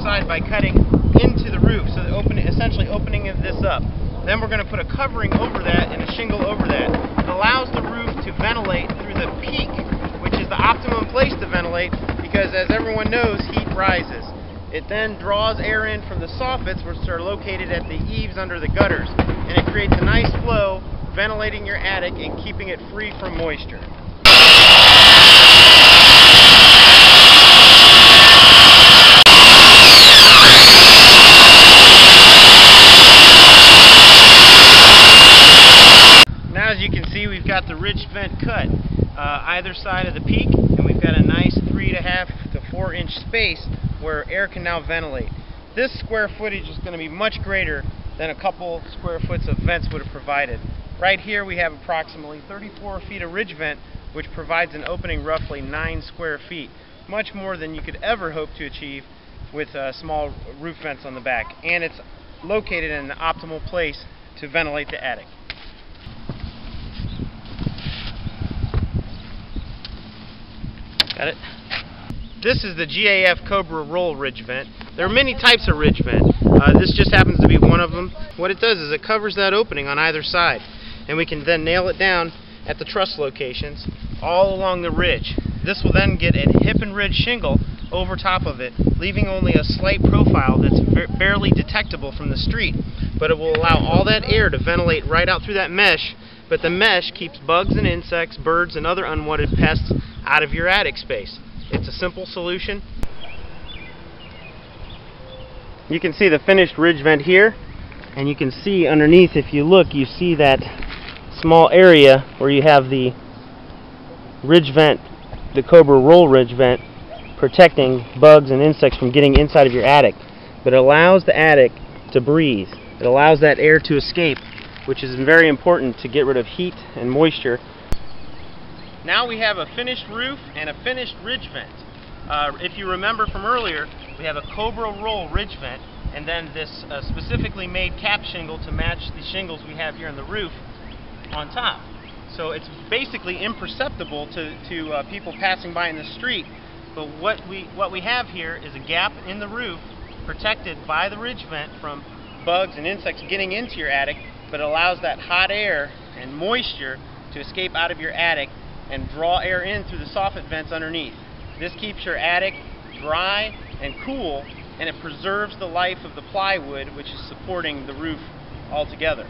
side by cutting into the roof, so essentially opening this up. Then we're going to put a covering over that and a shingle over that. It allows the roof to ventilate through the peak, which is the optimum place to ventilate because, as everyone knows, heat rises. It then draws air in from the soffits, which are located at the eaves under the gutters, and it creates a nice flow, ventilating your attic and keeping it free from moisture. Now, as you can see, we've got the ridge vent cut either side of the peak, and we've got a nice 3.5 to 4 inch space where air can now ventilate. This square footage is going to be much greater than a couple square foot of vents would have provided. Right here we have approximately 34 feet of ridge vent, which provides an opening roughly 9 square feet, much more than you could ever hope to achieve with small roof vents on the back, and it's located in an optimal place to ventilate the attic. Got it? This is the GAF Cobra Roll ridge vent. There are many types of ridge vent. This just happens to be one of them. What it does is it covers that opening on either side, and we can then nail it down at the truss locations all along the ridge. This will then get a hip and ridge shingle over top of it, leaving only a slight profile that's barely detectable from the street, but it will allow all that air to ventilate right out through that mesh, but the mesh keeps bugs and insects, birds, and other unwanted pests out of your attic space. It's a simple solution. You can see the finished ridge vent here, and you can see underneath, if you look, you see that small area where you have the ridge vent, the Cobra Roll ridge vent, protecting bugs and insects from getting inside of your attic. But it allows the attic to breathe. It allows that air to escape, which is very important to get rid of heat and moisture. Now we have a finished roof and a finished ridge vent. If you remember from earlier, we have a Cobra Roll ridge vent and then this specifically made cap shingle to match the shingles we have here on the roof on top. So it's basically imperceptible to people passing by in the street, but what we have here is a gap in the roof protected by the ridge vent from bugs and insects getting into your attic, but it allows that hot air and moisture to escape out of your attic and draw air in through the soffit vents underneath. This keeps your attic dry and cool, and it preserves the life of the plywood, which is supporting the roof altogether.